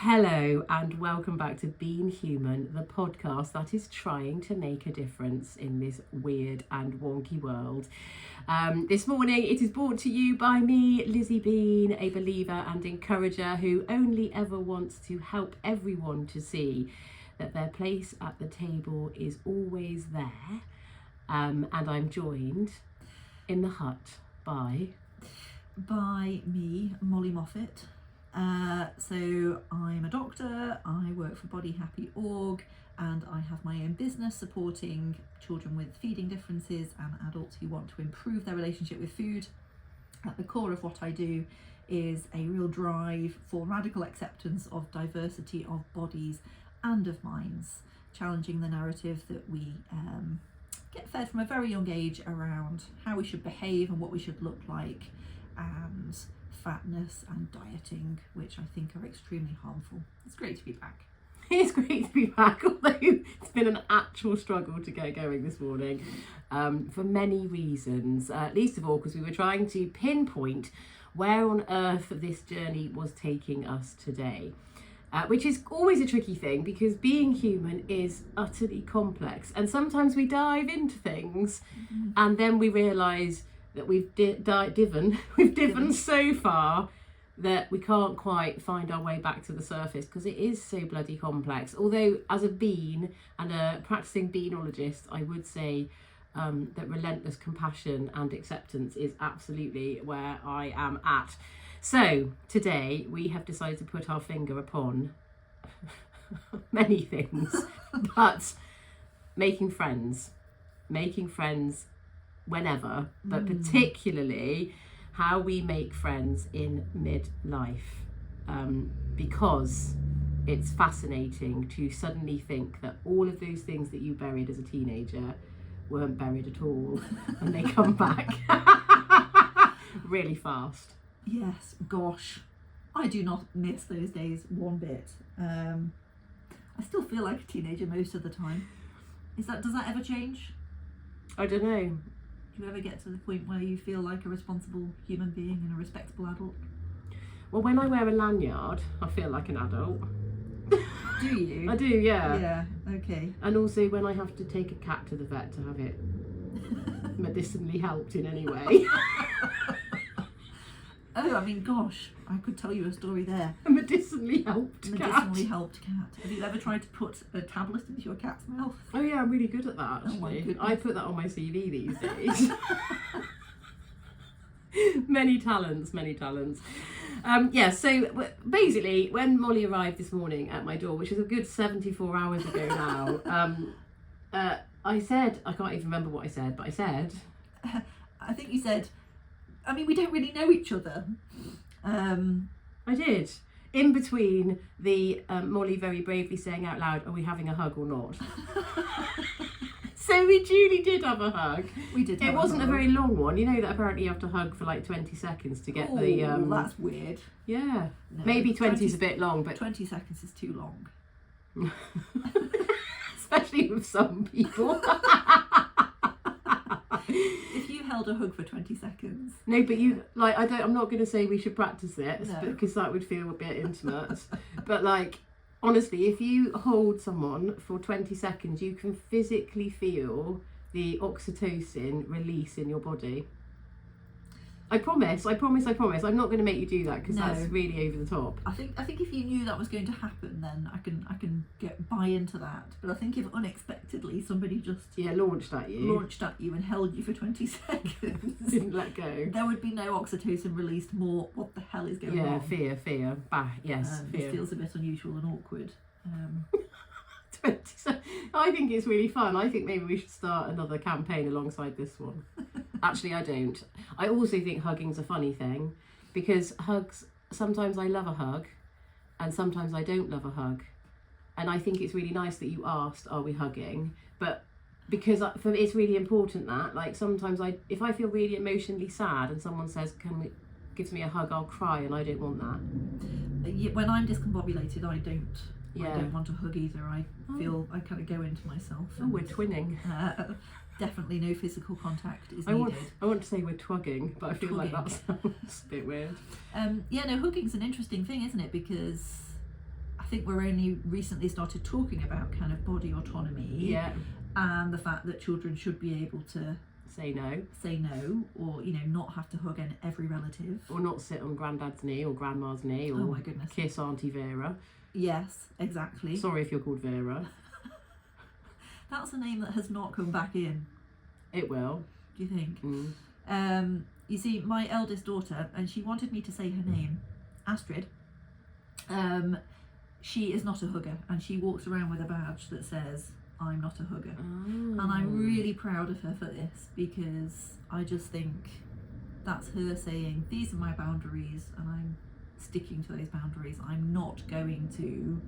Hello and welcome back to Being Human, the podcast that is trying to make a difference in this weird and wonky world. This morning it is brought to you by me, Lizzie Bean, a believer and encourager who only ever wants to help everyone to see that their place at the table is always there. And I'm joined in the hut by me, Molly Moffat. So I'm a doctor, I work for Body Happy Org, and I have my own business supporting children with feeding differences and adults who want to improve their relationship with food. At the core of what I do is a real drive for radical acceptance of diversity of bodies and of minds, challenging the narrative that we get fed from a very young age around how we should behave and what we should look like, and fatness and dieting, which I think are extremely harmful. It's great to be back. It's great to be back, although it's been an actual struggle to get going this morning for many reasons, least of all because we were trying to pinpoint where on earth this journey was taking us today, which is always a tricky thing because being human is utterly complex, and sometimes we dive into things and then we realise that we've divin so far that we can't quite find our way back to the surface because it is so bloody complex. Although as a bean and a practicing beanologist, I would say that relentless compassion and acceptance is absolutely where I am at. So today we have decided to put our finger upon many things, but making friends whenever, but particularly how we make friends in midlife, because it's fascinating to suddenly think that all of those things that you buried as a teenager weren't buried at all and they come back really fast. Yes, gosh, I do not miss those days one bit. I still feel like a teenager most of the time. Does that ever change? I don't know. Do you ever get to the point where you feel like a responsible human being and a respectable adult? Well, when I wear a lanyard, I feel like an adult. Do you? I do, yeah. Yeah, okay. And also when I have to take a cat to the vet to have it medicinally helped in any way. Oh, I mean, gosh, I could tell you a story there. A medicinally helped cat. Have you ever tried to put a tablet into your cat's mouth? Oh yeah, I'm really good at that actually. Oh my goodness. I put that on my CV these days. Many talents. So basically when Molly arrived this morning at my door, which is a good 74 hours ago now, I said, I can't even remember what I said, but I said... I think you said, I mean, we don't really know each other. I did. In between the Molly very bravely saying out loud, are we having a hug or not? So we duly did have a hug. We did. It wasn't a very long one. You know that apparently you have to hug for like 20 seconds to get the... that's weird. Yeah. No, Maybe 20 is a bit long, but... 20 seconds is too long. Especially with some people. If you held a hug for 20 seconds. No, but you I'm not going to say we should practice this, No. because that would feel a bit intimate. But like, honestly, if you hold someone for 20 seconds, you can physically feel the oxytocin release in your body. I promise. I'm not going to make you do that because that's really over the top. I think if you knew that was going to happen, then I can buy into that. But I think if unexpectedly somebody just launched at you and held you for 20 seconds, didn't let go, there would be no oxytocin released. More, what the hell is going on? Fear. Fear. It feels a bit unusual and awkward. 20 I think it's really fun. I think maybe we should start another campaign alongside this one. Actually, I don't. I also think hugging's a funny thing because hugs, sometimes I love a hug and sometimes I don't love a hug. And I think it's really nice that you asked, are we hugging? But because for me, it's really important that, like, sometimes if I feel really emotionally sad and someone says, gives me a hug, I'll cry, and I don't want that. When I'm discombobulated, I don't want a hug either. I feel I kind of go into myself. Oh, we're twinning. Definitely no physical contact is needed. I want to say we're twagging, but I feel like that sounds a bit weird. Hugging's an interesting thing, isn't it? Because think we're only recently started talking about kind of body autonomy. Yeah. And the fact that children should be able to Say no. Or, you know, not have to hug every relative. Or not sit on granddad's knee or grandma's knee, or Oh my goodness. kiss Auntie Vera. Yes, exactly. Sorry if you're called Vera. That's a name that has not come back in. It will. Do you think? Mm. You see, my eldest daughter, and she wanted me to say her name, Astrid. She is not a hugger, and she walks around with a badge that says, I'm not a hugger. Oh. And I'm really proud of her for this, because I just think that's her saying, these are my boundaries, and I'm sticking to those boundaries. I'm not going to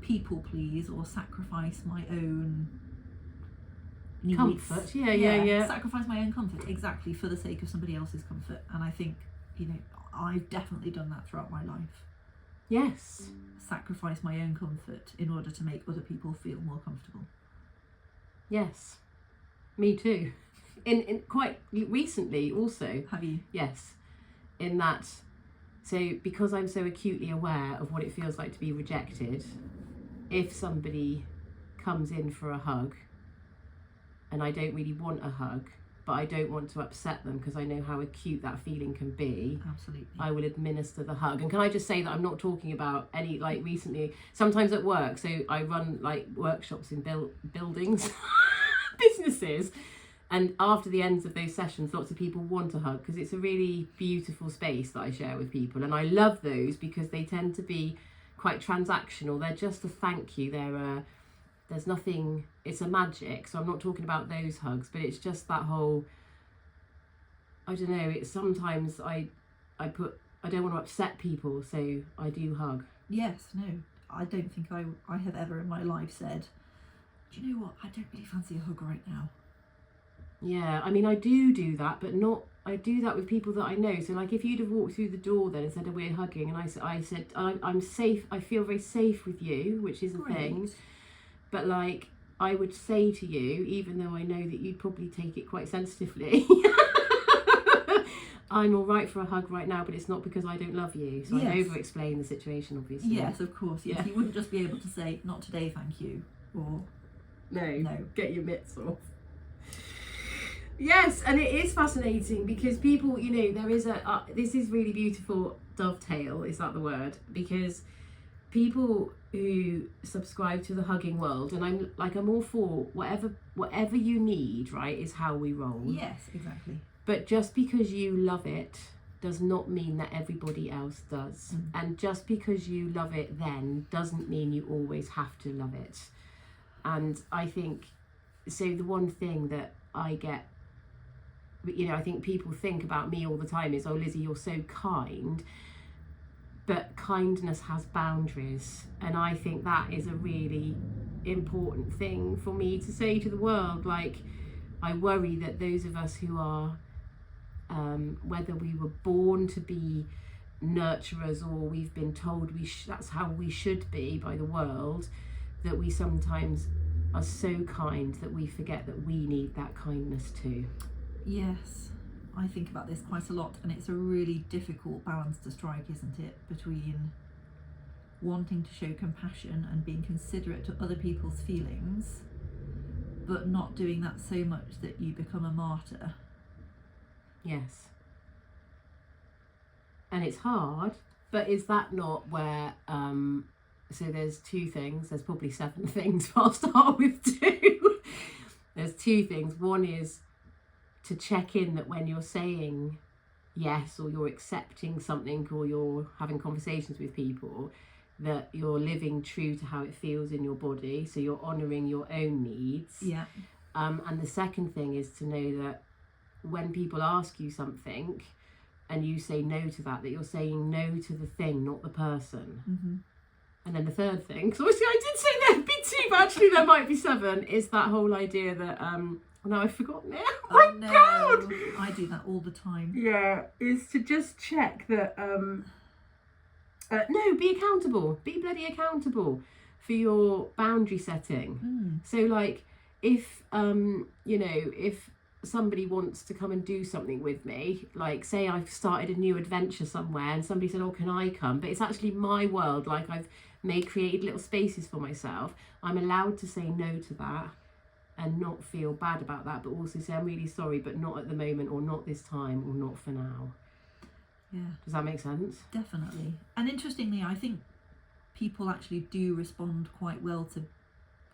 people please or sacrifice my own needs. Comfort. Yeah. Sacrifice my own comfort, exactly, for the sake of somebody else's comfort. And I think, you know, I've definitely done that throughout my life. Yes. Sacrifice my own comfort in order to make other people feel more comfortable. Yes. Me too. In quite recently also. Have you? Yes. In that, so because I'm so acutely aware of what it feels like to be rejected, if somebody comes in for a hug and I don't really want a hug, but I don't want to upset them because I know how acute that feeling can be, Absolutely. I will administer the hug. And can I just say that I'm not talking about any, like recently, sometimes at work, so I run like workshops in buildings, businesses, and after the ends of those sessions, lots of people want a hug because it's a really beautiful space that I share with people. And I love those because they tend to be quite transactional. They're just a thank you. There's nothing, it's a magic. So I'm not talking about those hugs, but it's just that whole, I don't know, it's sometimes I don't want to upset people, so I do hug. Yes, no, I don't think I have ever in my life said, do you know what, I don't really fancy a hug right now. Yeah, I mean, I do that, but not, I do that with people that I know. So like if you'd have walked through the door then and said, oh, we're hugging, and I said, I'm safe, I feel very safe with you, which is a thing. But like, I would say to you, even though I know that you'd probably take it quite sensitively, I'm all right for a hug right now, but it's not because I don't love you. So I over-explain the situation, obviously. Yes, of course. Yes. You wouldn't just be able to say, not today, thank you, or no, get your mitts off. Yes, and it is fascinating because people, you know, there is this is really beautiful dovetail, is that the word? Because people who subscribe to the hugging world, and I'm all for whatever you need, right, is how we roll. Yes, exactly. But just because you love it does not mean that everybody else does. And just because you love it then doesn't mean you always have to love it. And I think, so the one thing that I get, you know, I think people think about me all the time is, oh, Lizzie, you're so kind. But kindness has boundaries. And I think that is a really important thing for me to say to the world. Like, I worry that those of us who are, whether we were born to be nurturers or we've been told that's how we should be by the world, that we sometimes are so kind that we forget that we need that kindness too. Yes, I think about this quite a lot, and it's a really difficult balance to strike, isn't it, between wanting to show compassion and being considerate to other people's feelings, but not doing that so much that you become a martyr. Yes. And it's hard, but is that not where, so there's two things, there's probably 7 things, but I'll start with 2. There's 2 things. One is to check in that when you're saying yes, or you're accepting something, or you're having conversations with people, that you're living true to how it feels in your body, so you're honouring your own needs. Yeah. And the second thing is to know that when people ask you something and you say no to that you're saying no to the thing, not the person. Mm-hmm. And then the third thing, because obviously I did say there'd be 2, but actually there might be 7, is that whole idea that, no, I've forgotten it. Oh my no. God! I do that all the time. Yeah, is to just check that, no, be accountable. Be bloody accountable for your boundary setting. So like, if, you know, if somebody wants to come and do something with me, like say I've started a new adventure somewhere and somebody said, oh, can I come? But it's actually my world, like I've created little spaces for myself. I'm allowed to say no to that and not feel bad about that, but also say I'm really sorry, but not at the moment, or not this time, or not for now. Yeah. Does that make sense? Definitely. And interestingly, I think people actually do respond quite well to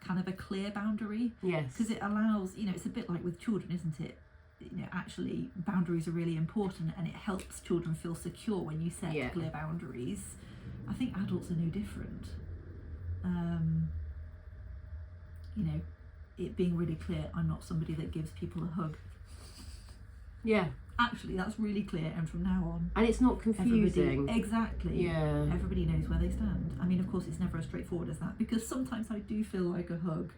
kind of a clear boundary. Yes. Because it allows, it's a bit like with children, isn't it? Actually boundaries are really important, and it helps children feel secure when you set clear boundaries. I think adults are no different. It being really clear, I'm not somebody that gives people a hug. Yeah. Actually, that's really clear, and from now on, and it's not confusing. Exactly. Yeah. Everybody knows where they stand. I mean, of course, it's never as straightforward as that, because sometimes I do feel like a hug,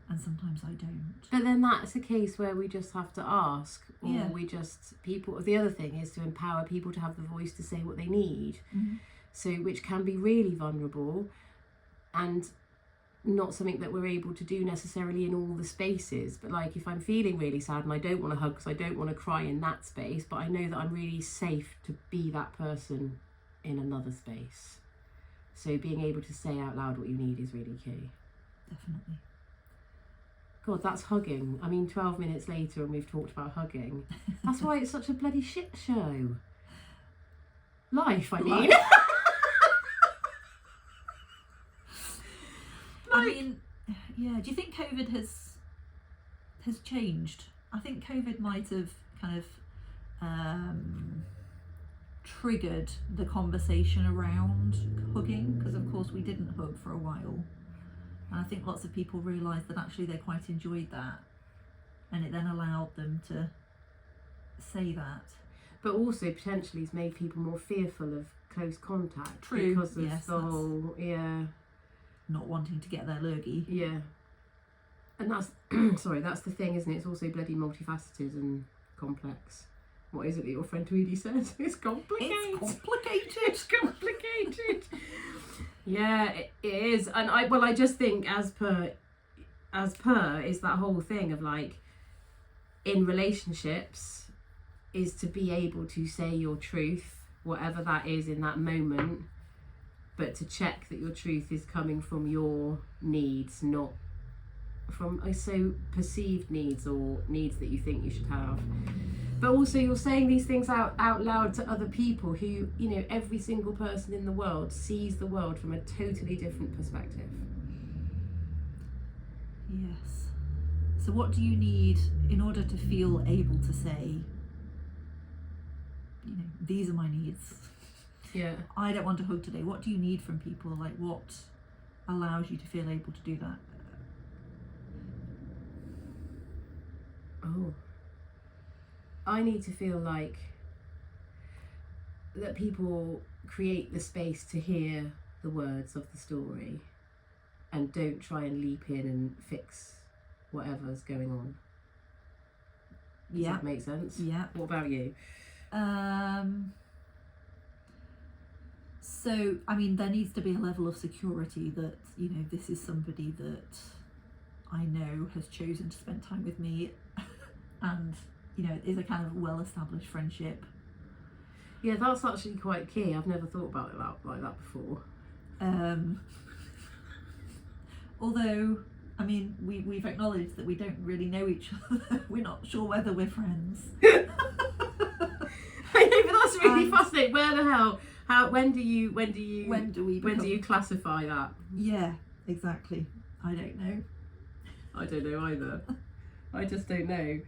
and sometimes I don't. But then that's a case where we just have to ask, or Yeah. The other thing is to empower people to have the voice to say what they need. Mm-hmm. So, which can be really vulnerable, and not something that we're able to do necessarily in all the spaces. But like if I'm feeling really sad and I don't want to hug because I don't want to cry in that space, but I know that I'm really safe to be that person in another space. So being able to say out loud what you need is really key. Definitely. God, that's hugging. I mean, 12 minutes later and we've talked about hugging. That's why it's such a bloody shit show. Life, I mean. I mean, yeah. Do you think COVID has changed? I think COVID might have kind of triggered the conversation around hugging, because of course we didn't hug for a while, and I think lots of people realised that actually they quite enjoyed that, and it then allowed them to say that. But also potentially it's made people more fearful of close contact. True. Because of Yes, the whole, not wanting to get their lurgy. Yeah. And that's, sorry, that's the thing, isn't it? It's also bloody multifaceted and complex. What is it that your friend Tweedy says? It's complicated. It's complicated. It's complicated. Yeah, it is. And I just think as per is that whole thing of like, in relationships, is to be able to say your truth, whatever that is in that moment, but to check that your truth is coming from your needs, not from perceived needs or needs that you think you should have. But also you're saying these things out loud to other people who, every single person in the world sees the world from a totally different perspective. Yes. So what do you need in order to feel able to say, these are my needs? Yeah. I don't want to hug today. What do you need from people? Like, what allows you to feel able to do that? Oh. I need to feel like that people create the space to hear the words of the story and don't try and leap in and fix whatever's going on. Does that make sense? Yeah. What about you? So, I mean, there needs to be a level of security that, this is somebody that I know has chosen to spend time with me and, is a kind of well-established friendship. Yeah, that's actually quite key. I've never thought about it like that before. Although, I mean, we've acknowledged that we don't really know each other. We're not sure whether we're friends. I know, but that's really fascinating. Where the hell? When do you classify that? Yeah, exactly. I don't know. I don't know either. I just don't know.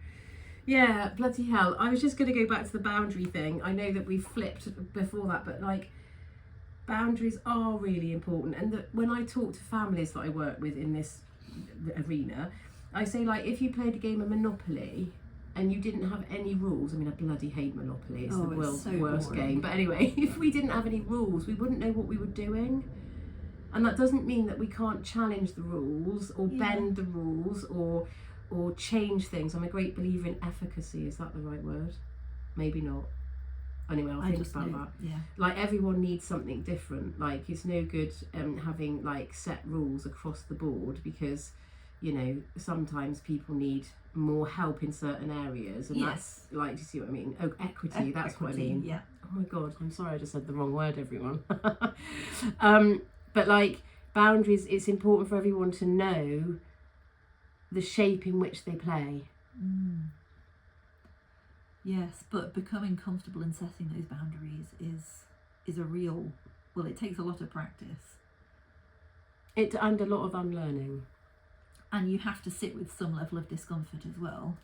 Yeah, bloody hell. I was just going to go back to the boundary thing. I know that we flipped before that, but like, boundaries are really important. And when I talk to families that I work with in this arena, I say, like, if you played a game of Monopoly and you didn't have any rules, I mean, I bloody hate Monopoly, it's the world's worst game. But anyway, if we didn't have any rules, we wouldn't know what we were doing. And that doesn't mean that we can't challenge the rules or bend the rules or change things. I'm a great believer in efficacy. Is that the right word? Maybe not. Anyway, I'll think about that. Yeah. Like, everyone needs something different. Like, it's no good having like set rules across the board, because sometimes people need more help in certain areas, and Yes. that's like, do you see what I mean? Oh, equity, that's what I Equity, mean. Yeah. Oh my god, I'm sorry, I just said the wrong word, everyone. But like boundaries, it's important for everyone to know the shape in which they play. Yes, but becoming comfortable in setting those boundaries is a real, well, it takes a lot of practice. And a lot of unlearning. And you have to sit with some level of discomfort as well.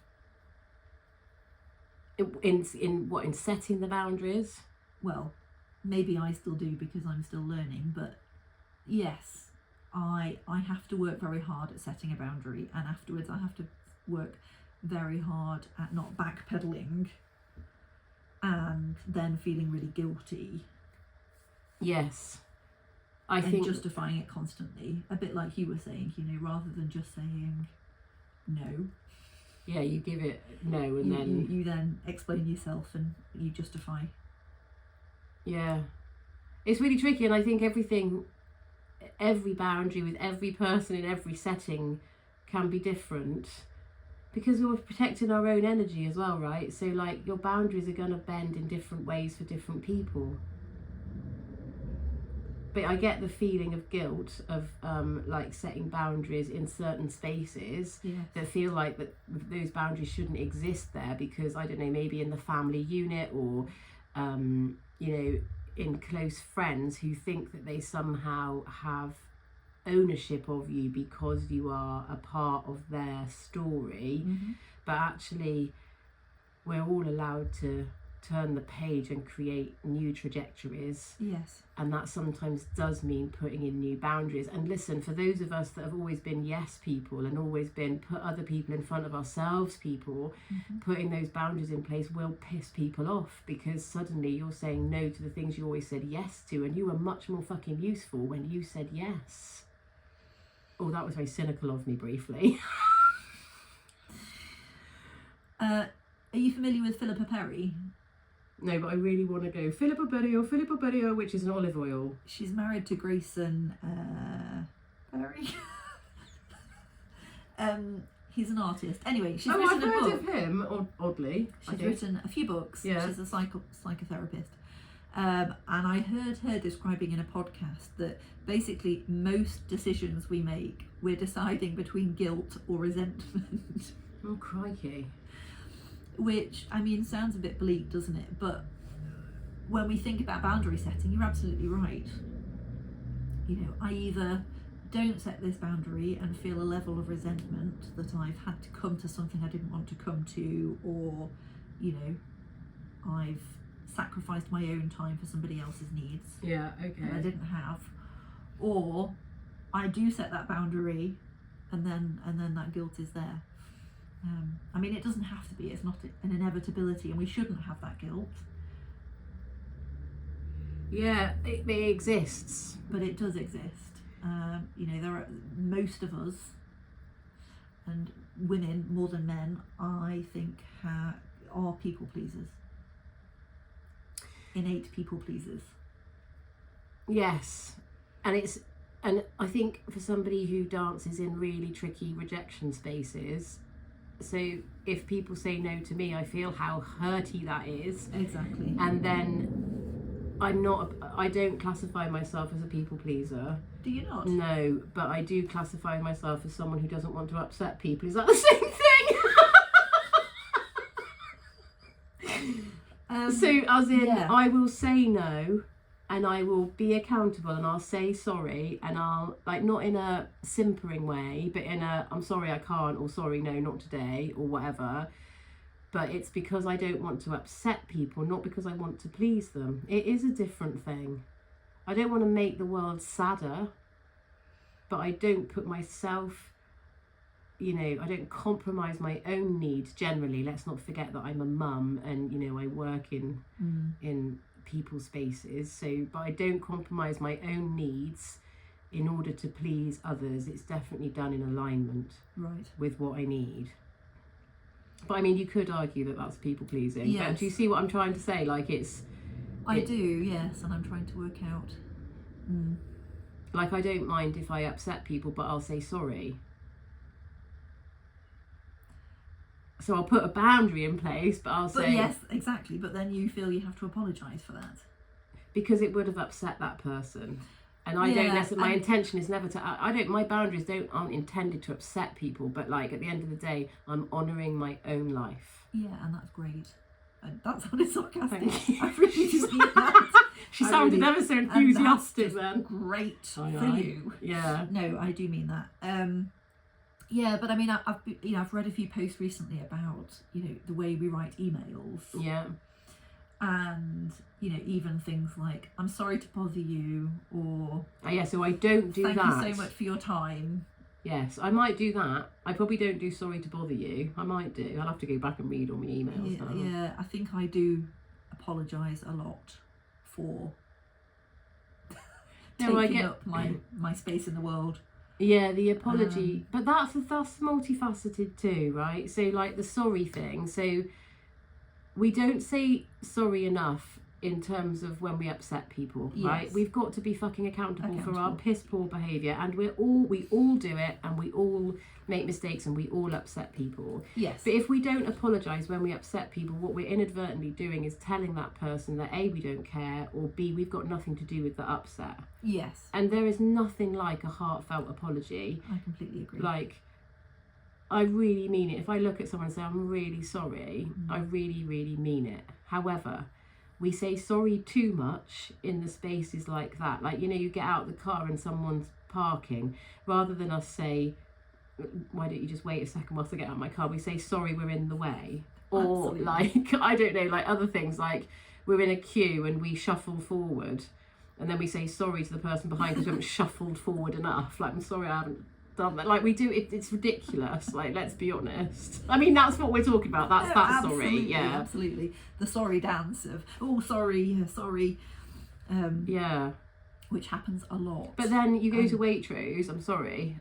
In setting the boundaries? Well, maybe I still do because I'm still learning, but yes, I have to work very hard at setting a boundary, and afterwards I have to work very hard at not backpedaling and then feeling really guilty. Yes. I and think justifying it constantly, a bit like you were saying, rather than just saying no. Yeah, you give it no, and then you then explain yourself and you justify. Yeah, it's really tricky, and I think every boundary with every person in every setting can be different, because we're protecting our own energy as well, right? So like your boundaries are going to bend in different ways for different people. But I get the feeling of guilt of like setting boundaries in certain spaces that feel like that those boundaries shouldn't exist there, because I don't know, maybe in the family unit or in close friends who think that they somehow have ownership of you because you are a part of their story. But actually we're all allowed to turn the page and create new trajectories. Yes. And that sometimes does mean putting in new boundaries. And listen, for those of us that have always been yes people and always been put other people in front of ourselves people, putting those boundaries in place will piss people off, because suddenly you're saying no to the things you always said yes to, and you were much more fucking useful when you said yes. Oh, that was very cynical of me briefly. Are you familiar with Philippa Perry? No, but I really want to go Philippa Berio, which is an olive oil. She's married to Grayson Perry. He's an artist. Anyway, she's written I've a heard book. of him, oddly. She's written a few books. Yeah. She's a psychotherapist. And I heard her describing in a podcast that basically most decisions we make, we're deciding between guilt or resentment. Oh, crikey. Which, I mean, sounds a bit bleak, doesn't it? But when we think about boundary setting, you're absolutely right. I either don't set this boundary and feel a level of resentment that I've had to come to something I didn't want to come to, or, I've sacrificed my own time for somebody else's needs. Yeah, okay. That I didn't have. Or I do set that boundary and then that guilt is there. I mean, it doesn't have to be, it's not an inevitability, and we shouldn't have that guilt. Yeah, it exists. But it does exist. There are most of us, and women more than men, I think, are people pleasers. Innate people pleasers. Yes, and I think for somebody who dances in really tricky rejection spaces, so if people say no to me, I feel how hurty that is. Exactly. And then I don't classify myself as a people pleaser. Do you not? No, but I do classify myself as someone who doesn't want to upset people. Is that the same thing? So as in, I will say no, and I will be accountable, and I'll say sorry, and I'll, like, not in a simpering way, but in a I'm sorry I can't, or sorry no, not today, or whatever. But it's because I don't want to upset people, not because I want to please them. It is a different thing. I don't want to make the world sadder, but I don't put myself, I don't compromise my own needs generally. Let's not forget that I'm a mum, and I work in people's spaces, but I don't compromise my own needs in order to please others. It's definitely done in alignment with what I need. But I mean, you could argue that that's people pleasing. Yes. But do you see what I'm trying to say? Like I do, yes, and I'm trying to work out. Like, I don't mind if I upset people, but I'll say sorry. So I'll put a boundary in place, but I'll say... yes, exactly. But then you feel you have to apologise for that. Because it would have upset that person. And I don't necessarily... My intention is never to... My boundaries aren't intended to upset people, but like at the end of the day, I'm honouring my own life. Yeah, and that's great. And that sounded sarcastic. Thank you. I really just need that. She sounded ever so enthusiastic then. Great for you. Yeah. No, I do mean that. Yeah, but I mean, I've read a few posts recently about the way we write emails. Yeah. And even things like "I'm sorry to bother you" or so I don't do "Thank that. you so much for your time." Yes, I might do that. I probably don't do "sorry to bother you." I might do. I'll have to go back and read all my emails now. Yeah, I think I do apologise a lot for taking up my space in the world. Yeah, the apology, but that's multifaceted too, right? So like the sorry thing. So we don't say sorry enough in terms of when we upset people, right? We've got to be fucking accountable for our piss poor behaviour, and we all do it, and we all make mistakes, and we all upset people. Yes. But if we don't apologise when we upset people, what we're inadvertently doing is telling that person that A, we don't care, or B, we've got nothing to do with the upset. Yes. And there is nothing like a heartfelt apology. I completely agree. Like, I really mean it. If I look at someone and say, I'm really sorry, I really, really mean it. However, we say sorry too much in the spaces like that. Like, you get out of the car and someone's parking, rather than us say, why don't you just wait a second whilst I get out of my car? We say, sorry, we're in the way. Or Absolutely. like, I don't know, like other things, like we're in a queue and we shuffle forward, and then we say sorry to the person behind because we haven't shuffled forward enough. Like, I'm sorry, I haven't done that. Like, we do it, it's ridiculous. Like, let's be honest. I mean, that's what we're talking about. That's sorry. Yeah, absolutely. The sorry dance of sorry. Yeah, which happens a lot. But then you go to Waitrose. I'm sorry.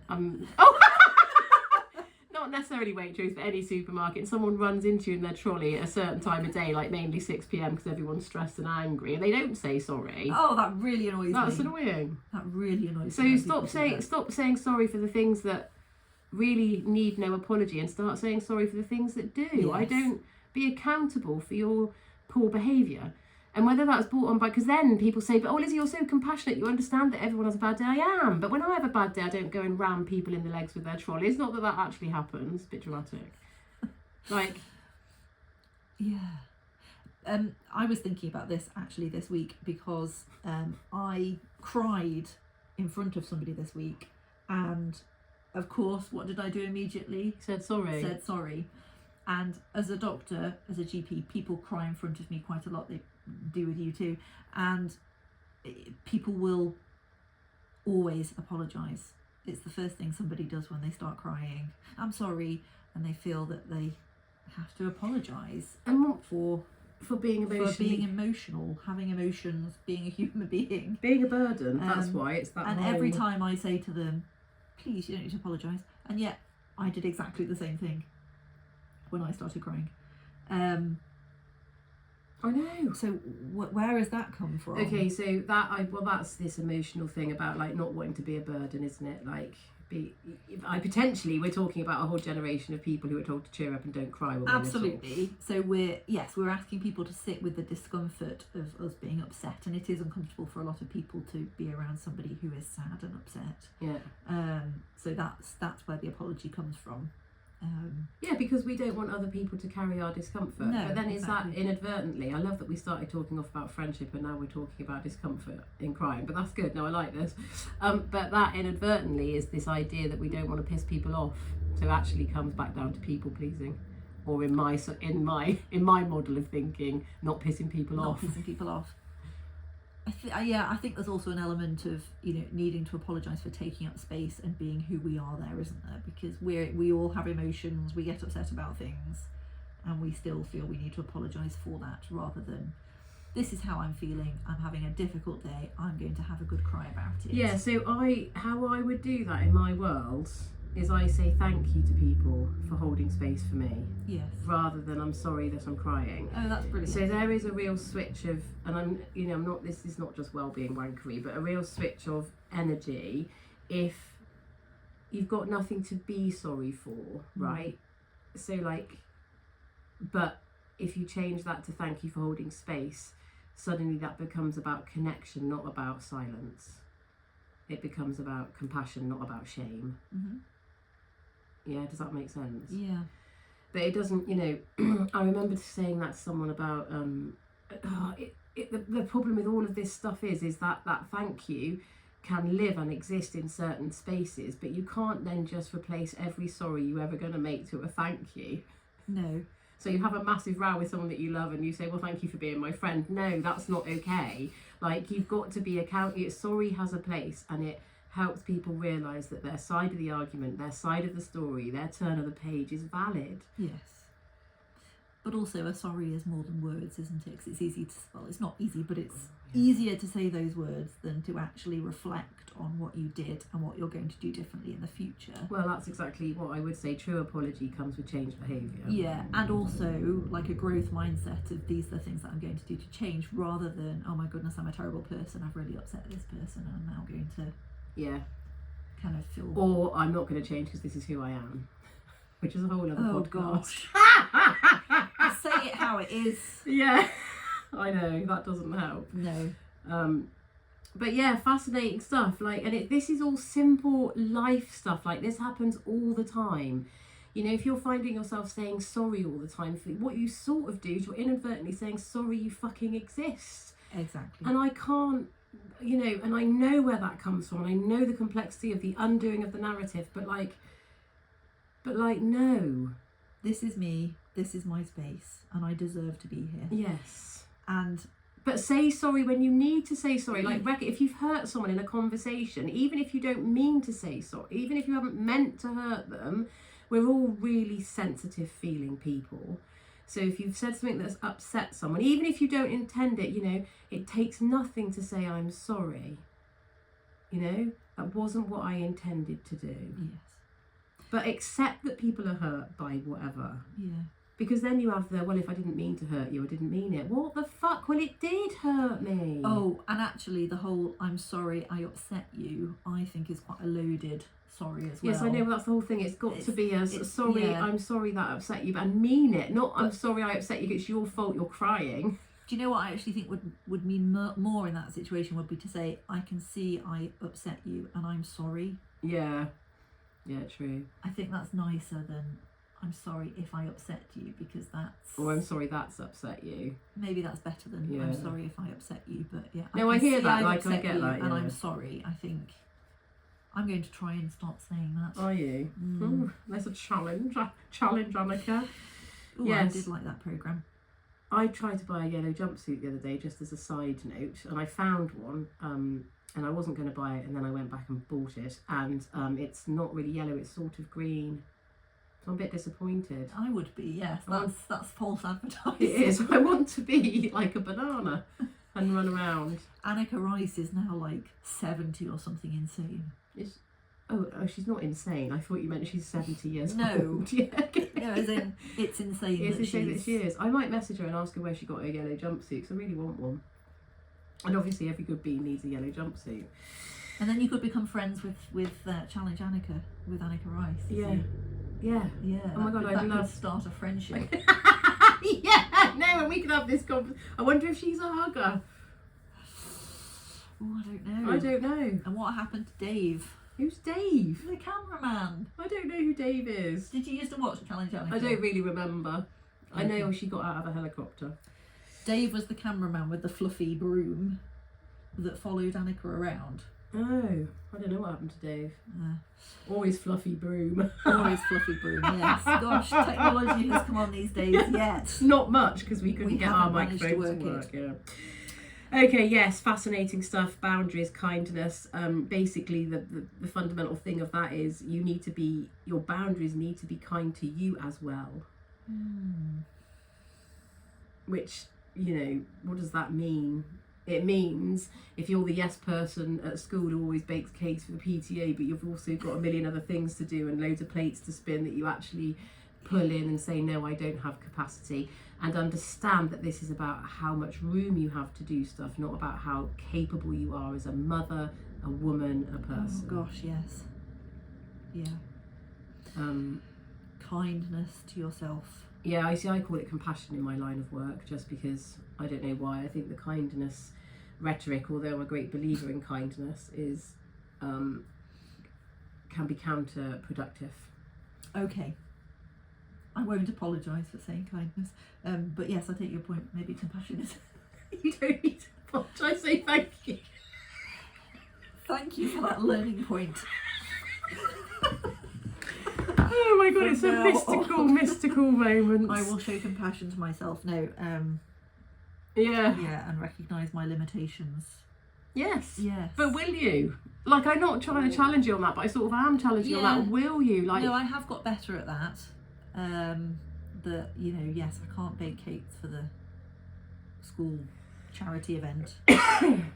Not necessarily Waitrose, but any supermarket, and someone runs into you in their trolley at a certain time of day, like mainly 6 p.m, because everyone's stressed and angry, and they don't say sorry. Oh, that really annoys me. That's annoying. That really annoys so me. So stop saying sorry for the things that really need no apology, and start saying sorry for the things that do. Yes. Be accountable for your poor behaviour. And whether that's brought on by, because then people say, but Lizzie, you're so compassionate, you understand that everyone has a bad day. I am, but when I have a bad day, I don't go and ram people in the legs with their trolleys. Not that actually happens. A bit dramatic. Like, yeah. I was thinking about this actually this week because I cried in front of somebody this week, and of course, what did I do immediately? Said sorry. And as a doctor, as a GP, people cry in front of me quite a lot. They do with you too. And people will always apologise. It's the first thing somebody does when they start crying. I'm sorry. And they feel that they have to apologise for being emotional, having emotions, being a human being. Being a burden, that's why it's that. And every time I say to them, please, you don't need to apologise. And yet I did exactly the same thing when I started crying. I know. So where has that come from? Okay, so that's this emotional thing about like not wanting to be a burden, isn't it? Like, we're talking about a whole generation of people who are told to cheer up and don't cry. When Absolutely. So we're asking people to sit with the discomfort of us being upset, and it is uncomfortable for a lot of people to be around somebody who is sad and upset. Yeah. So that's where the apology comes from. Yeah, because we don't want other people to carry our discomfort. No, but then is that exactly. inadvertently? I love that we started talking off about friendship and now we're talking about discomfort in crying. But that's good. No, I like this. But that inadvertently is this idea that we don't want to piss people off. So it actually comes back down to people pleasing, or in my model of thinking, not pissing people off. Not pissing people off. I think there's also an element of needing to apologise for taking up space and being who we are there, isn't there? Because we all have emotions, we get upset about things, and we still feel we need to apologise for that, rather than this is how I'm feeling, I'm having a difficult day, I'm going to have a good cry about it. Yeah, so how I would do that in my world is I say thank you to people for holding space for me. Yes. Rather than I'm sorry that I'm crying. Oh, that's brilliant. So there is a real switch of, and this is not just well-being wankery, but a real switch of energy if you've got nothing to be sorry for, right? So like, But if you change that to thank you for holding space, suddenly that becomes about connection, not about silence. It becomes about compassion, not about shame. Mm-hmm. Yeah, does that make sense? Yeah. But it doesn't, I remember saying that to someone about, the problem with all of this stuff is that thank you can live and exist in certain spaces, but you can't then just replace every sorry you're ever going to make to a thank you. No. So you have a massive row with someone that you love and you say, well, thank you for being my friend. No, that's not okay. Like, you've got to be sorry has a place, and it helps people realise that their side of the argument, their side of the story, their turn of the page is valid. Yes. But also a sorry is more than words, isn't it? Because it's easy to, well, it's not easy, but it's easier to say those words than to actually reflect on what you did and what you're going to do differently in the future. Well, that's exactly what I would say. True apology comes with changed behaviour. Yeah, and also like a growth mindset of these are the things that I'm going to do to change, rather than, oh my goodness, I'm a terrible person, I've really upset this person and I'm now going to kind of feel... Or I'm not going to change because this is who I am, which is a whole other podcast. Gosh. Say it how it is. Yeah, I know, that doesn't help. No. But yeah, fascinating stuff. Like, and this is all simple life stuff. Like, this happens all the time. If you're finding yourself saying sorry all the time, what you sort of do is you're inadvertently saying sorry you fucking exist. Exactly. And I can't, and I know where that comes from. And I know the complexity of the undoing of the narrative. But no. This is me. This is my space. And I deserve to be here. Yes. But say sorry when you need to say sorry. Like, if you've hurt someone in a conversation, even if you don't mean to say sorry, even if you haven't meant to hurt them, we're all really sensitive feeling people. So if you've said something that's upset someone, even if you don't intend it, it takes nothing to say, I'm sorry. That wasn't what I intended to do. Yes. But accept that people are hurt by whatever. Yeah. Because then you have well, if I didn't mean to hurt you, I didn't mean it. What the fuck? Well, it did hurt me. Oh, and actually the whole I'm sorry I upset you, I think is quite a loaded sorry as well. Yes, I know, that's the whole thing. It's got to be sorry, yeah. I'm sorry that upset you, but mean it. Not I'm sorry I upset you, it's your fault, you're crying. Do you know what I actually think would mean more in that situation would be to say, I can see I upset you and I'm sorry. Yeah. Yeah, true. I think that's nicer than I'm sorry if I upset you, because that's... Or I'm sorry that's upset you. Maybe that's better than I'm sorry if I upset you, but yeah. No, I hear that, like, I get that, and I'm sorry, I think. I'm going to try and start saying that. Are you? Ooh, there's a challenge. Challenge, Annika. Ooh, yes. I did like that programme. I tried to buy a yellow jumpsuit the other day, just as a side note, and I found one, and I wasn't going to buy it, and then I went back and bought it, and it's not really yellow, it's sort of green. So I'm a bit disappointed. I would be, yes. That's false advertising. It is. I want to be like a banana and run around. Annika Rice is now like 70 or something insane. Oh, she's not insane. I thought you meant she's 70 years old. No. Yeah. No, as in, it's insane it's that insane that she is. I might message her and ask her where she got her yellow jumpsuit, because I really want one. And obviously every good bee needs a yellow jumpsuit. And then you could become friends with Challenge Annika, with Annika Rice. Yeah. So. Yeah. Yeah. Oh my God, I'd love to start a friendship. Yeah. No, and we could have this conversation. I wonder if she's a hugger. Oh, I don't know. I don't know. And what happened to Dave? Who's Dave? The cameraman. I don't know who Dave is. Did you used to watch Challenge Annika? I don't really remember. Okay. I know she got out of a helicopter. Dave was the cameraman with the fluffy broom that followed Annika around. Oh, I don't know what happened to Dave. Always fluffy broom. Always fluffy broom, yes. Gosh, technology has come on these days yet. Not much, because we couldn't get our microphone to work. Yeah. Okay, yes, fascinating stuff. Boundaries, kindness. Basically, the fundamental thing of that is your boundaries need to be kind to you as well. Which, what does that mean? It means if you're the yes person at school who always bakes cakes for the PTA, but you've also got a million other things to do and loads of plates to spin, that you actually pull in and say, no, I don't have capacity, and understand that this is about how much room you have to do stuff, not about how capable you are as a mother, a woman, a person. Oh gosh, yes. Yeah. Kindness to yourself. Yeah, I call it compassion in my line of work, just because I don't know why. I think the kindness rhetoric, although I'm a great believer in kindness, is can be counterproductive. Okay. I won't apologise for saying kindness. But yes, I take your point. Maybe compassion is... You don't need to apologise, say thank you. Thank you for that learning point. Oh my god, it's a mystical moment. I will show compassion to myself now. Yeah, and recognise my limitations. Yes. Yes. But will you? Like, I'm not trying to challenge you on that, but I sort of am challenging you on that. Will you? Like, no, I have got better at that. That, you know, yes, I can't bake cakes for the school charity event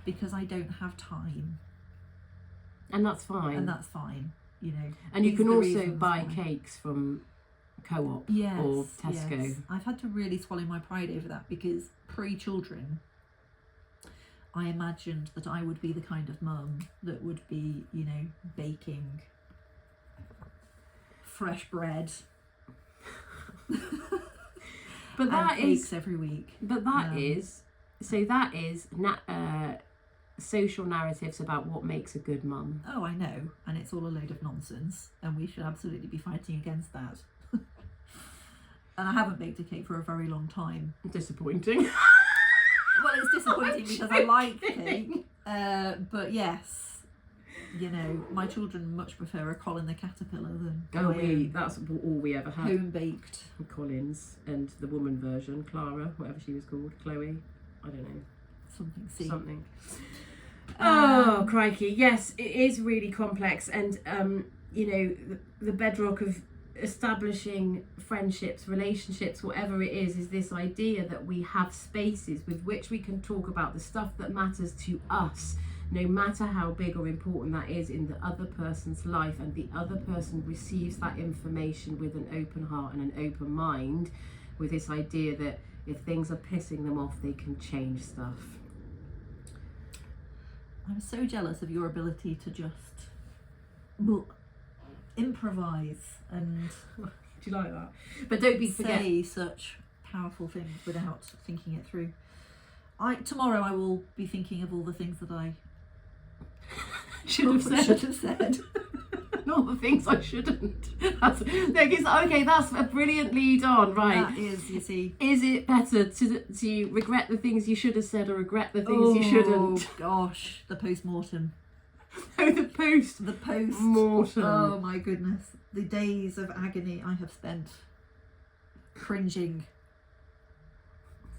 because I don't have time. And that's fine. You know. And you can also buy cakes from Co-op or Tesco. Yes. I've had to really swallow my pride over that because pre-children, I imagined that I would be the kind of mum that would be, you know, baking fresh bread. But that cakes is every week. But that is social narratives about what makes a good mum. Oh, I know, and it's all a load of nonsense, and we should absolutely be fighting against that. And I haven't baked a cake for a very long time. Disappointing. Well, it's disappointing because I like cake, but yes, you know, my children much prefer a Colin the Caterpillar than that's all we ever had. Home baked. Collins and the woman version, Clara, whatever she was called, Chloe, I don't know. Something. Oh, crikey. Yes, it is really complex. And, you know, the bedrock of establishing friendships, relationships, whatever it is this idea that we have spaces with which we can talk about the stuff that matters to us, no matter how big or important that is in the other person's life, and the other person receives that information with an open heart and an open mind, with this idea that if things are pissing them off, they can change stuff. I'm so jealous of your ability to just improvise and do you like that? But don't say such powerful things without thinking it through. Tomorrow I will be thinking of all the things that I should have said. Not the things I shouldn't. That's a brilliant lead on, right? That is, you see. Is it better to regret the things you should have said or regret the things you shouldn't? Oh gosh, the post-mortem. Oh, the post-mortem. Oh my goodness. The days of agony I have spent cringing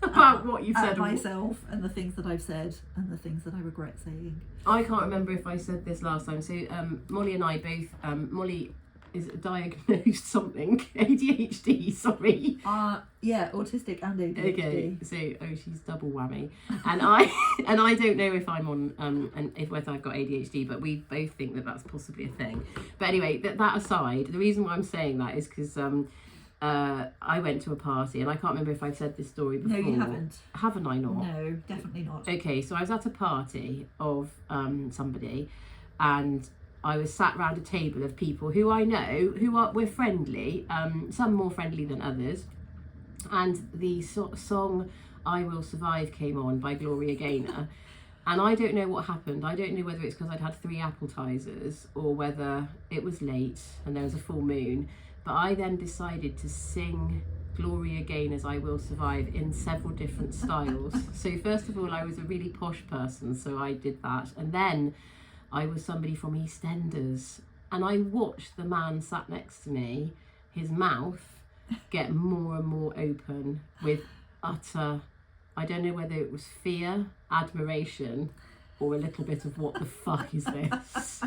about what you've said at myself and the things that I've said and the things that I regret saying. I can't remember if I said this last time. So Molly and I both, Molly is diagnosed something, ADHD, sorry. Yeah, autistic and ADHD. Okay, so she's double whammy. And I don't know if I'm on and whether I've got ADHD, but we both think that that's possibly a thing. But anyway, that aside, the reason why I'm saying that is because I went to a party, and I can't remember if I've said this story before. No, you haven't. Haven't I not? No, definitely not. Okay, so I was at a party of somebody, and I was sat round a table of people who I know, we're friendly, some more friendly than others, and the song "I Will Survive" came on by Gloria Gaynor, and I don't know what happened. I don't know whether it's because I'd had 3 appetizers or whether it was late and there was a full moon. But I then decided to sing Gloria Gaynor's "I Will Survive" in several different styles. So first of all, I was a really posh person, so I did that. And then I was somebody from EastEnders. And I watched the man sat next to me, his mouth get more and more open with utter, I don't know whether it was fear, admiration, or a little bit of what the fuck is this?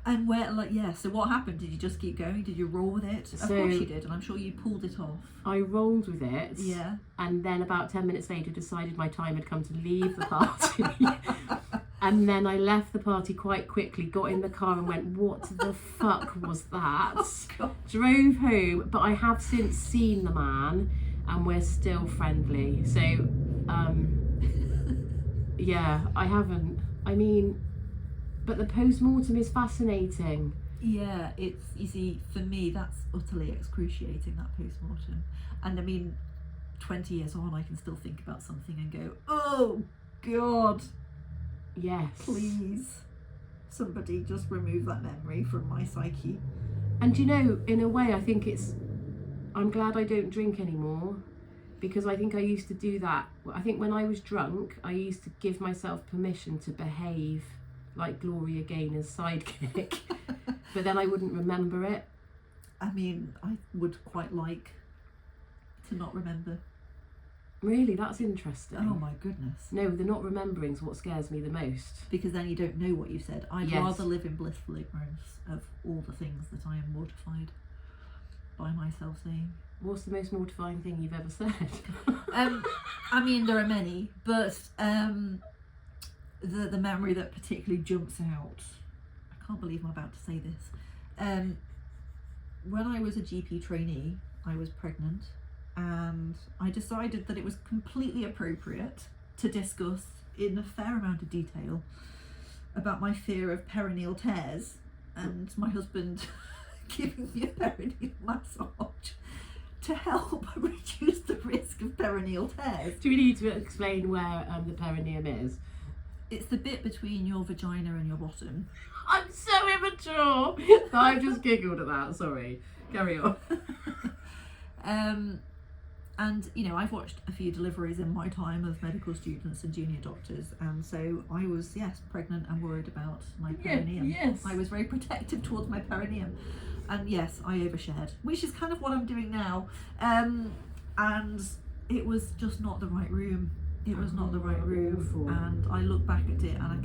And so what happened? Did you just keep going? Did you roll with it? Of course you did, and I'm sure you pulled it off. I rolled with it. Yeah. And then about 10 minutes later decided my time had come to leave the party. And then I left the party quite quickly, got in the car and went, what the fuck was that? Oh, drove home, but I have since seen the man and we're still friendly. So, yeah, I haven't. I mean... But the post-mortem is fascinating. Yeah, it's, you see, for me, that's utterly excruciating, that post-mortem. And I mean, 20 years on, I can still think about something and go, oh, God, Yes. please, somebody just remove that memory from my psyche. And you know, in a way, I think I'm glad I don't drink anymore, because I think I used to do that. I think when I was drunk, I used to give myself permission to behave like Gloria Gaynor's sidekick, but then I wouldn't remember it. I mean, I would quite like to not remember. Really, that's interesting. Oh my goodness. No, the not remembering's what scares me the most. Because then you don't know what you said. I'd Yes. rather live in blissful ignorance of all the things that I am mortified by myself saying. What's the most mortifying thing you've ever said? I mean, there are many, but the memory that particularly jumps out, I can't believe I'm about to say this. When I was a GP trainee, I was pregnant, and I decided that it was completely appropriate to discuss in a fair amount of detail about my fear of perineal tears, and my husband giving me a perineal massage to help reduce the risk of perineal tears. Do we need to explain where the perineum is? It's the bit between your vagina and your bottom. I'm so immature. I've just giggled at that. Sorry. Carry on. And you know, I've watched a few deliveries in my time of medical students and junior doctors, and so I was, yes, pregnant and worried about my perineum. Yes. I was very protective towards my perineum, and yes, I overshared, which is kind of what I'm doing now. And it was just not the right room. It was not the right room. Awful. And I look back at it and I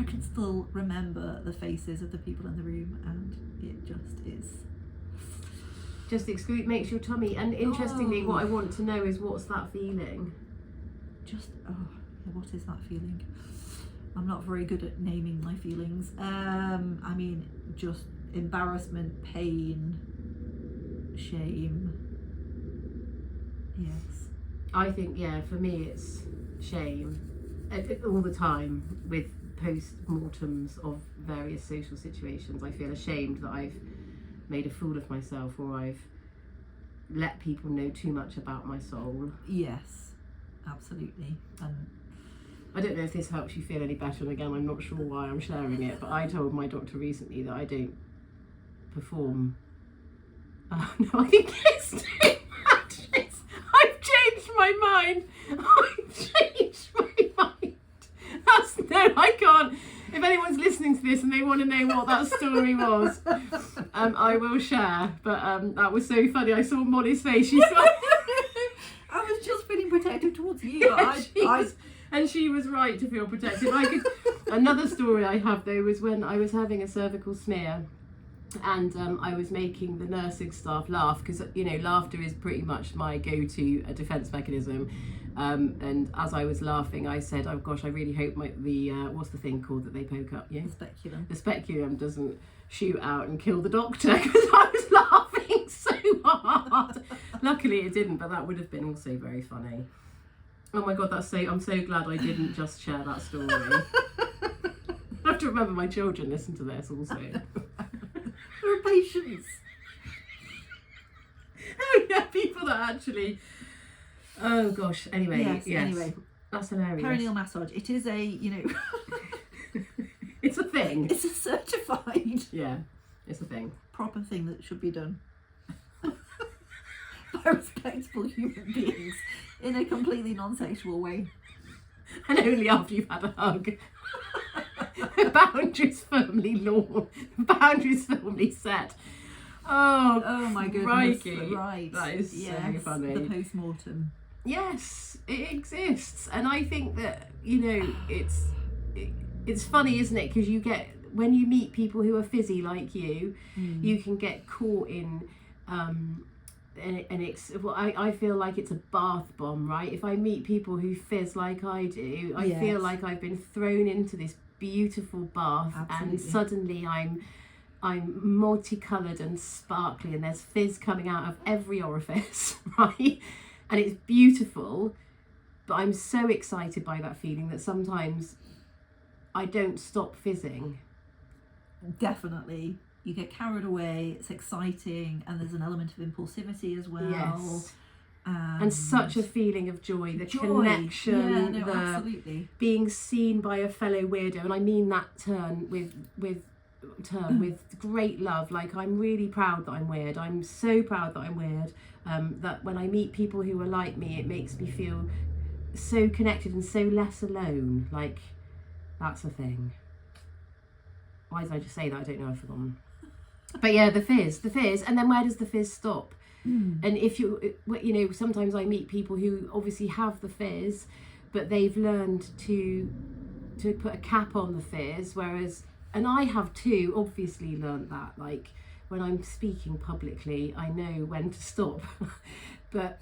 can still remember the faces of the people in the room, and it just is. Just makes your tummy. And interestingly, what I want to know is, what's that feeling? Just, what is that feeling? I'm not very good at naming my feelings. I mean, just embarrassment, pain, shame. Yes. I think, yeah, for me it's shame. All the time with post-mortems of various social situations, I feel ashamed that I've made a fool of myself, or I've let people know too much about my soul. Yes, absolutely. And I don't know if this helps you feel any better, and again, I'm not sure why I'm sharing it, but I told my doctor recently that I don't perform. No, I think it's too much. I've changed my mind. No, I can't. If anyone's listening to this and they want to know what that story was, I will share. But that was so funny. I saw Molly's face. She's like, I was just feeling protective towards you. Yeah, and she was right to feel protective. Another story I have though was when I was having a cervical smear, and I was making the nursing staff laugh, because you know, laughter is pretty much my go-to defence mechanism. And as I was laughing, I said, "Oh gosh, I really hope the what's the thing called that they poke up? Yeah, the speculum doesn't shoot out and kill the doctor," because I was laughing so hard. Luckily, it didn't, but that would have been also very funny. Oh my god, I'm so glad I didn't just share that story. I have to remember my children listen to this also. For patience. Oh yeah, people that actually. Oh gosh. Anyway, yes. Anyway, that's hilarious. Perineal massage. It is a, you know. It's a thing. It's a certified. Yeah, it's a thing. Proper thing that should be done by respectable human beings in a completely non-sexual way. And only after you've had a hug. Boundaries firmly set. Oh my goodness. Crikey. Right. That is so funny. The post-mortem. Yes, it exists. And I think that, you know, it's funny, isn't it? Because when you meet people who are fizzy like you, you can get caught in I feel like it's a bath bomb, right? If I meet people who fizz like I do, I feel like I've been thrown into this beautiful bath. Absolutely. And suddenly I'm multicoloured and sparkly, and there's fizz coming out of every orifice, right? And it's beautiful, but I'm so excited by that feeling that sometimes I don't stop fizzing. Definitely. you get carried away, it's exciting, and there's an element of impulsivity as well. Yes. And such a feeling of joy, the joy. connection, Yeah, no, the absolutely. being seen by a fellow weirdo, and I mean that term with great love. Like, I'm really proud that I'm weird. I'm so proud that I'm weird. That when I meet people who are like me, it makes me feel so connected and so less alone. Like, that's a thing. Why did I just say that? I don't know. I've forgotten. But yeah, the fizz, and then where does the fizz stop? And if you know, sometimes I meet people who obviously have the fizz, but they've learned to put a cap on the fizz, whereas, and I have too, obviously learned that. Like, when I'm speaking publicly, I know when to stop. But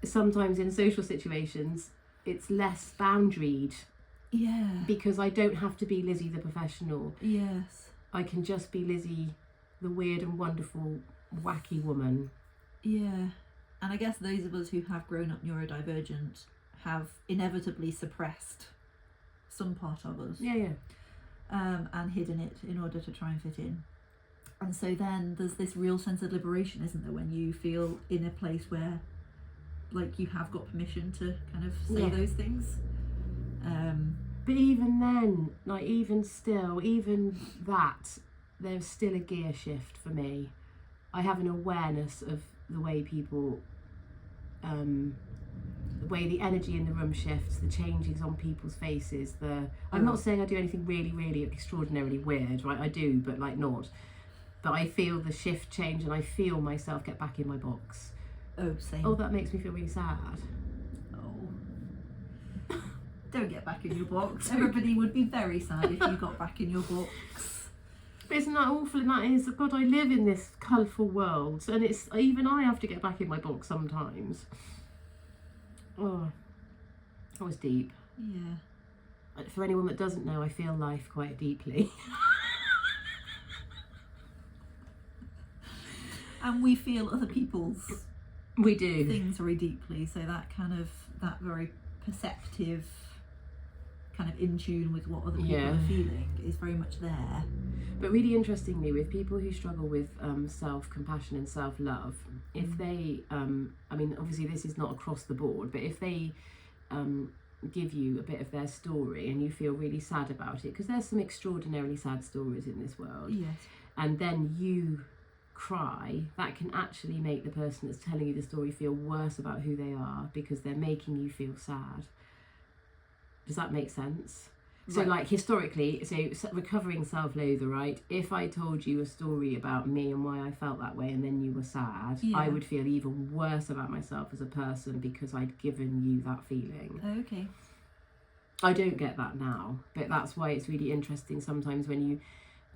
sometimes in social situations, it's less boundaried. Yeah. Because I don't have to be Lizzie the professional. Yes. I can just be Lizzie, the weird and wonderful, wacky woman. Yeah. And I guess those of us who have grown up neurodivergent have inevitably suppressed some part of us. Yeah. And hidden it in order to try and fit in. And so then there's this real sense of liberation, isn't there, when you feel in a place where, like, you have got permission to kind of say those things. But even then, like, even that, there's still a gear shift for me. I have an awareness of the way people, the way the energy in the room shifts, the changes on people's faces. I'm not saying I do anything really, really extraordinarily weird, right? I do, but like not. But I feel the shift change, and I feel myself get back in my box. Oh, same. Oh, that makes me feel really sad. Don't get back in your box. Everybody would be very sad if you got back in your box. But isn't that awful? And that is, God, I live in this colourful world, and it's even I have to get back in my box sometimes. Oh, that was deep. Yeah. For anyone that doesn't know, I feel life quite deeply. And we feel other people's we do things very deeply, so that very perceptive, kind of in tune with what other people are feeling is very much there. But really interestingly, with people who struggle with self-compassion and self-love, if they, I mean, obviously this is not across the board, but if they give you a bit of their story and you feel really sad about it, because there's some extraordinarily sad stories in this world, yes, and then you cry, that can actually make the person that's telling you the story feel worse about who they are, because they're making you feel sad. Does that make sense? So right. Like historically, so recovering self-loather, right? If I told you a story about me and why I felt that way, and then you were sad, I would feel even worse about myself as a person because I'd given you that feeling. Okay. I don't get that now, but that's why it's really interesting sometimes when you,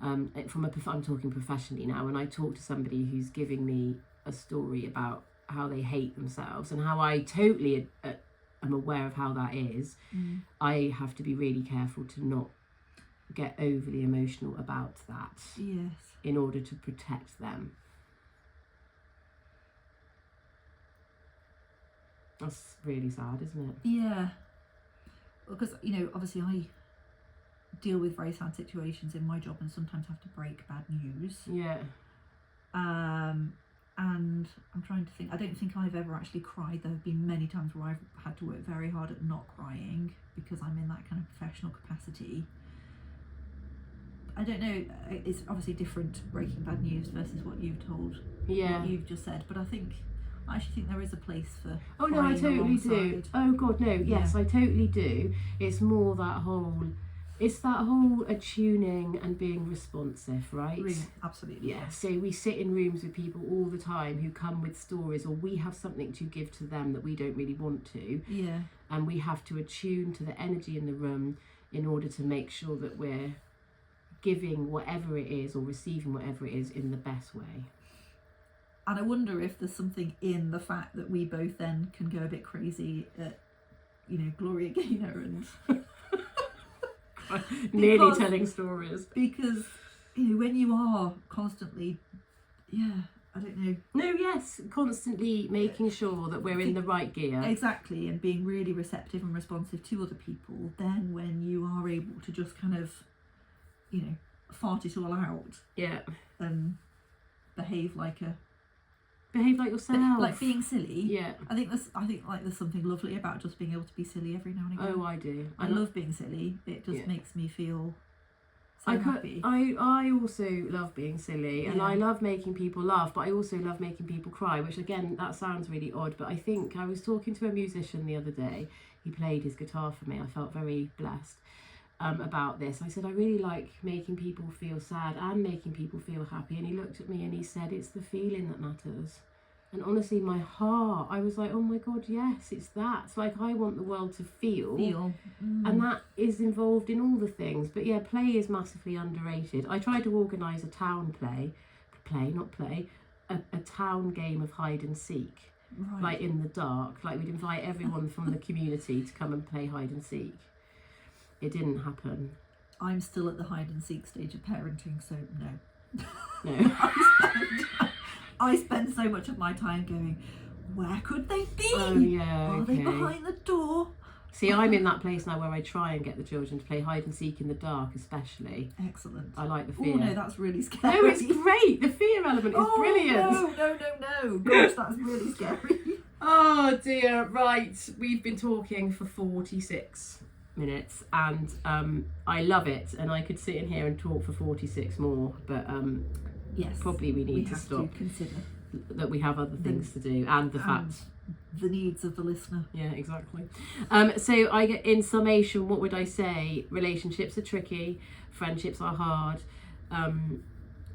I'm talking professionally now, when I talk to somebody who's giving me a story about how they hate themselves and how I totally am aware of how that is, I have to be really careful to not get overly emotional about that. Yes. In order to protect them. That's really sad, isn't it? Yeah. Because, obviously I deal with very sad situations in my job and sometimes have to break bad news. Yeah. And I'm trying to think, I don't think I've ever actually cried. There have been many times where I've had to work very hard at not crying because I'm in that kind of professional capacity. I don't know, it's obviously different breaking bad news versus what you've told, what you've just said, but I actually think there is a place for Oh no, I totally do. Oh God, no, yes, I totally do. It's more that whole attuning and being responsive, right? Really, absolutely. Yeah, so we sit in rooms with people all the time who come with stories, or we have something to give to them that we don't really want to. Yeah. And we have to attune to the energy in the room in order to make sure that we're giving whatever it is or receiving whatever it is in the best way. And I wonder if there's something in the fact that we both then can go a bit crazy at, Gloria Gaynor and nearly telling stories. Because, when you are constantly, I don't know. No, yes, constantly making sure that we're in the right gear. Exactly, and being really receptive and responsive to other people, then when you are able to just kind of, fart it all out Yeah. and behave like yourself. like being silly. Yeah. I think there's something lovely about just being able to be silly every now and again. Oh, I do. I love being silly. It just makes me feel so happy. I also love being silly, and Yeah. I love making people laugh, but I also love making people cry, which again, that sounds really odd, but I think I was talking to a musician the other day. He played his guitar for me. I felt very blessed about this. I said, I really like making people feel sad and making people feel happy. And he looked at me and he said, it's the feeling that matters. And honestly, my heart, I was like, oh my God, yes, it's that. It's like, I want the world to feel. And that is involved in all the things. But yeah, play is massively underrated. I tried to organise a town a town game of hide and seek. Right. Like in the dark. Like we'd invite everyone from the community to come and play hide and seek. It didn't happen. I'm still at the hide and seek stage of parenting, so no. No. I spend so much of my time going, where could they be? Oh yeah, Are they behind the door? See, I'm in that place now where I try and get the children to play hide and seek in the dark, especially. Excellent. I like the fear. Oh no, that's really scary. No, it's great. The fear element is brilliant. No. Gosh, that's really scary. Oh dear. Right, we've been talking for 46 minutes, and I love it. And I could sit in here and talk for 46 more, but yes, probably we need to have stop. To consider that we have other things to do, and the fact. The needs of the listener. Yeah, exactly. So I get, in summation, what would I say? Relationships are tricky, friendships are hard.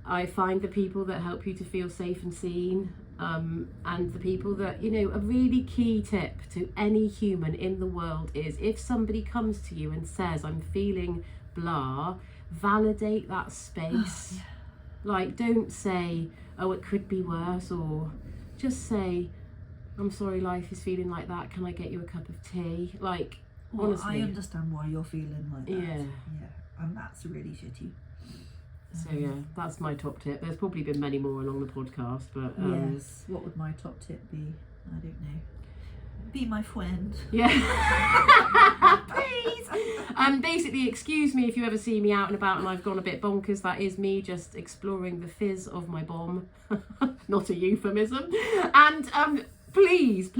I find the people that help you to feel safe and seen, and the people that, you know, a really key tip to any human in the world is, if somebody comes to you and says, I'm feeling blah, validate that space. Like, don't say, oh, it could be worse, or just say, I'm sorry, life is feeling like that. Can I get you a cup of tea? Like, well, honestly. I understand why you're feeling like that. Yeah. And that's really shitty. So yeah, that's my top tip. There's probably been many more along the podcast, but yes. What would my top tip be? I don't know. Be my friend. Yeah. Please. Basically, excuse me if you ever see me out and about and I've gone a bit bonkers. That is me just exploring the fizz of my bomb. Not a euphemism. And please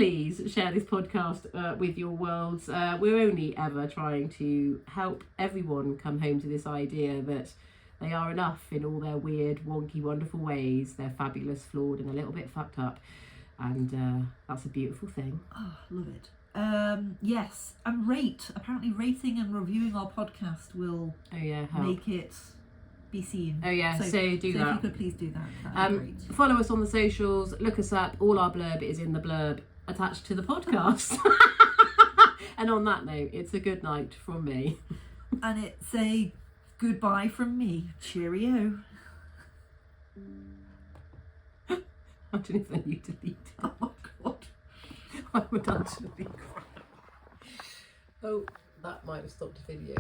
share this podcast with your worlds. We're only ever trying to help everyone come home to this idea that they are enough in all their weird, wonky, wonderful ways. They're fabulous, flawed, and a little bit fucked up. And that's a beautiful thing. Oh, love it. Yes, and rate. Apparently rating and reviewing our podcast will help. Make it be seen. So do that. If you could please do that, that'd be great. Follow us on the socials, look us up. All our blurb is in the blurb attached to the podcast. And on that note, it's a good night from me. And it's a goodbye from me. Cheerio. I don't know if I need to delete it. Oh my God. I would actually cry. Oh, that might have stopped the video.